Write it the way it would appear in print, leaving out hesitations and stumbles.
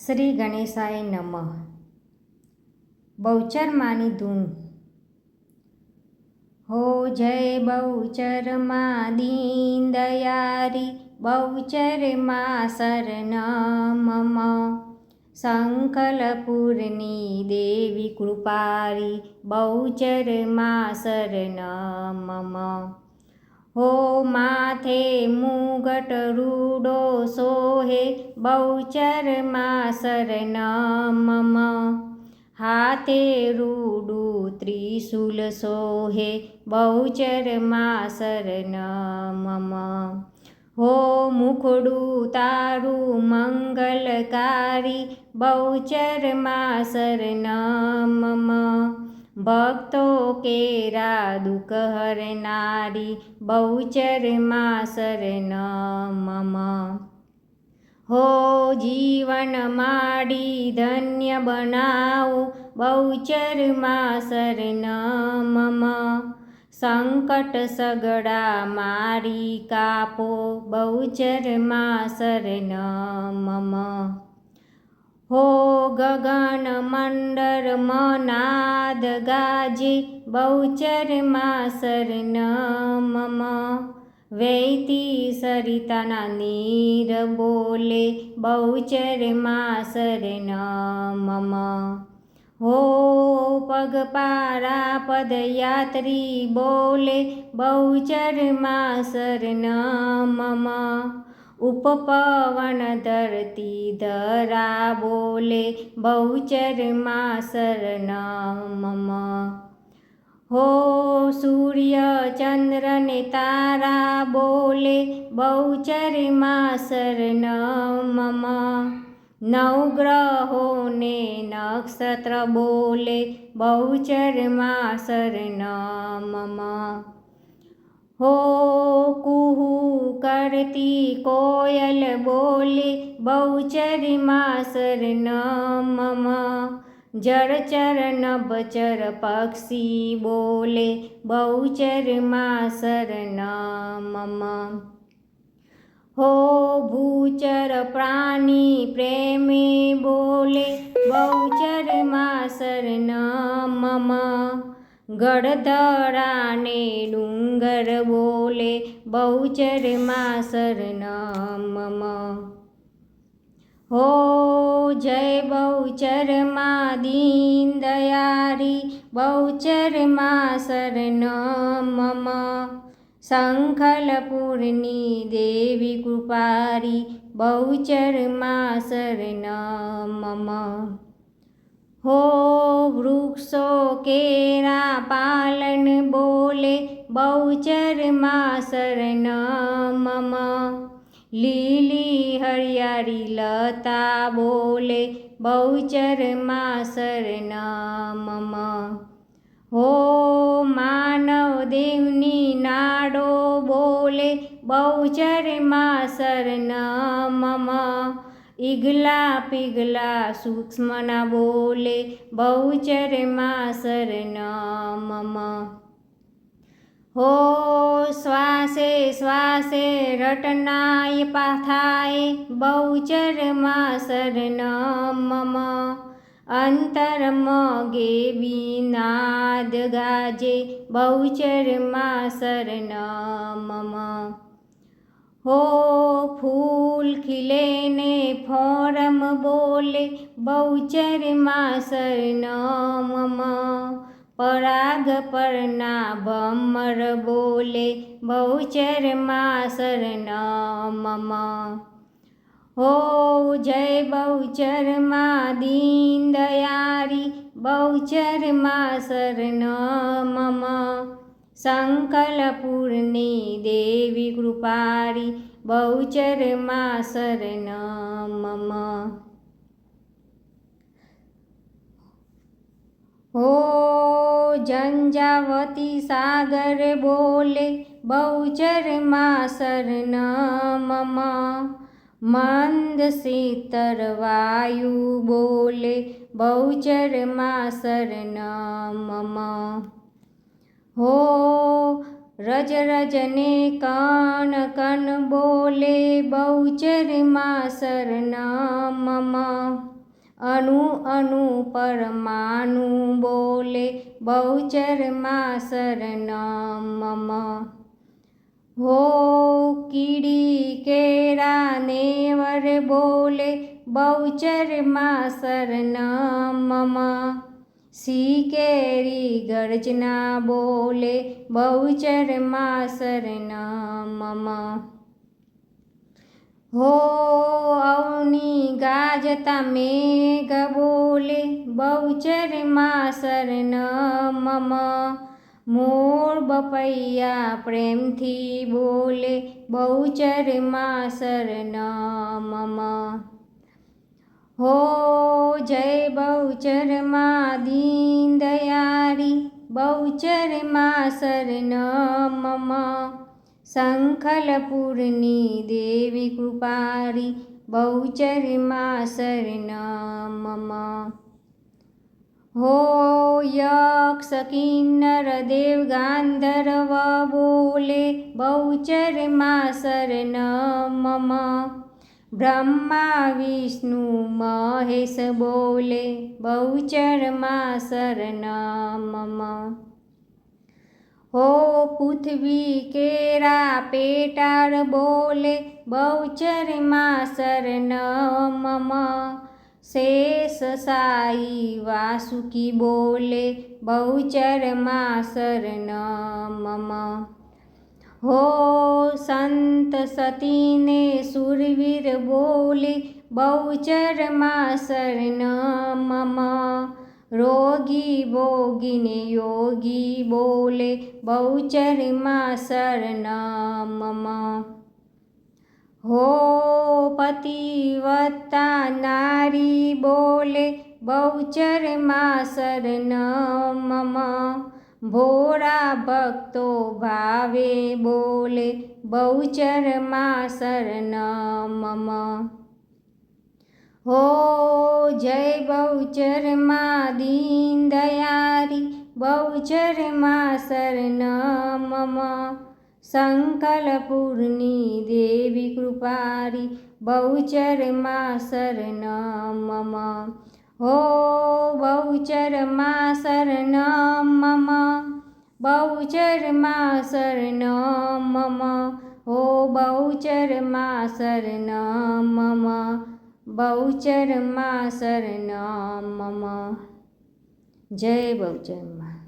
શ્રી ગણેશાય નમઃ. બહુચર માની ધૂન. હો જય બહુચર માં દીન દયારી, બહુચર માં શરણમ મમ. સંકલપુરની દેવી કૃપારી, બહુચર માં શરણમ મમ. હો માથે મુગટ રૂડો સોહે, બહુચર માં શરણમ મમ. હાથે રૂડું ત્રિશૂલ સોહે, બહુચર માં શરણમ મમ. હો મુખડું તારું મંગલકારી, બહુચર માં શરણમ મમ. ભક્તો કેરા દુઃખ હરનારી, બહુચર માં શરણમ મમ. હો જીવન માડી ધન્ય બનાવો, બહુચર માં શરણમ મમ. સંકટ સગડા મારી કાપો, બહુચર માં શરણમ મમ. હો ગગન મંડળ મનાદ ગાજે, બહુચર માં શરણમ મમ. વહેતી સરિતાના નીર બોલે, બહુચર માં શરણમ મમ. હો પગપાળા પદયાત્રી બોલે, બહુચર માં શરણમ મમ. ઉપપવન ધરતી ધરા બોલે, બહુચર માં શરણમ મમ. હો સૂર્ય ચંદ્ર ને તારા બોલે, બહુચર માં શરણમ મમ. નવગ્રહો ને નક્ષત્ર બોલે, બહુચર માં શરણમ મમ. હો કુહુ કરતી કોયલ બોલે, બહુચર માં શરણમ મમ. જળચર નભચર પક્ષી બોલે, બહુચર માં શરણમ મમ. હો ભૂચર પ્રાણી પ્રેમે બોલે, બહુચર માં શરણમ મમ. ગળધરા ને ડુંગર બોલે, બહુચર માં શરણમ મમ. હો જય બહુચર માં દીન દયારી, બહુચર માં શરણમ મમ. સંકલપુરની દેવી કૃપારી, બહુચર માં શરણમ મમ. હો વૃક્ષો કેરા પાલન બોલે, બહુચર માં શરણમ મમ. લીલી હરિયાળી લતા બોલે, બહુચર માં શરણમ મમ. હો માનવ દેવની નાડો બોલે, બહુચર માં શરણમ મમ. ઈગલા પીગલા સૂક્ષ્મના બોલે, બહુચર માં શરણમ મમ. હો શ્વાસે શ્વાસે રટનાય પાથાય, બહુચર માં શરણમ મમ. અંતરમાં ગેવી નાદ ગાજે, બહુચર માં શરણમ મમ. હો ફૂલ ખીલે ને ફોરમ બોલે, બહુચર માં શરણમ મમ. પરાગ પરના ભમર બોલે, બહુચર માં શરણમ મમ. હો જય બહુચર માં દીન દયારી, બહુચર માં શરણમ મમ. સંકલપુરની દેવી કૃપારી, બહુચર માં શરણમ મમ. હો ઝંઝાવતી સાગર બોલે, બહુચર માં શરણમ મમ. મંદ શીતળ વાયુ બોલે, બહુચર માં શરણમ મમ. હો રજ રજને કન કન બોલે બહુચરમાં શરણમ મમ અણુ અણુ પરમાણુ બોલે બહુચરમાં શરણમ મમ હો કીડી કેરા નેવર બોલે બહુચરમાં શરણમ મમ સી કેરી ગર્જના બોલે બહુચરમાં શરણમ મમ હો અવની ગાજતા મેઘ બોલે બહુચરમાં શરણમ મમ મોર બપૈયા પ્રેમથી બોલે બહુચરમાં શરણમ મમ હો જય બહુચરમાં દીન દયારી બહુચરમાં શરણમ મમ શંખલપુરની દેવી કૃપારી બહુચરમાં શરણમ મમ હો યક્ષ કિન્નર દેવ ગાંધર્વ બોલે બહુચરમાં શરણમ મમ બ્રહ્મા વિષ્ણુ મહેશ બોલે બહુચરમાં શરણમ મમ હો પૃથ્વી કેરા પેટાળ બોલે બહુચરમાં શરણમ મમ શેષ સાઈ વાસુકી બોલે બહુચરમાં શરણમ મમ હો સંત સતીને સુરવીર બોલે બહુચરમાં શરણમ મમ રોગી ભોગીને યોગી બોલે બહુચરમાં શરણમ મમ હો પતિવ્રતા નારી બોલે બહુચરમાં શરણમ મમ ભોળા ભક્તો ભાવે બોલે બહુચરમાં શરણમ મમ હો જય બહુચરમાં દીન દયારી બહુચરમાં શરણમ મમ શંખલપુરની દેવી કૃપારી બહુચરમાં શરણમ મમ હો બહુચરમાં શરણમ મમ બહુચરમાં શરણમ મમ હો બહુચરમાં શરણમ મમ બહુચરમાં શરણમ મમ જય બહુચરમાં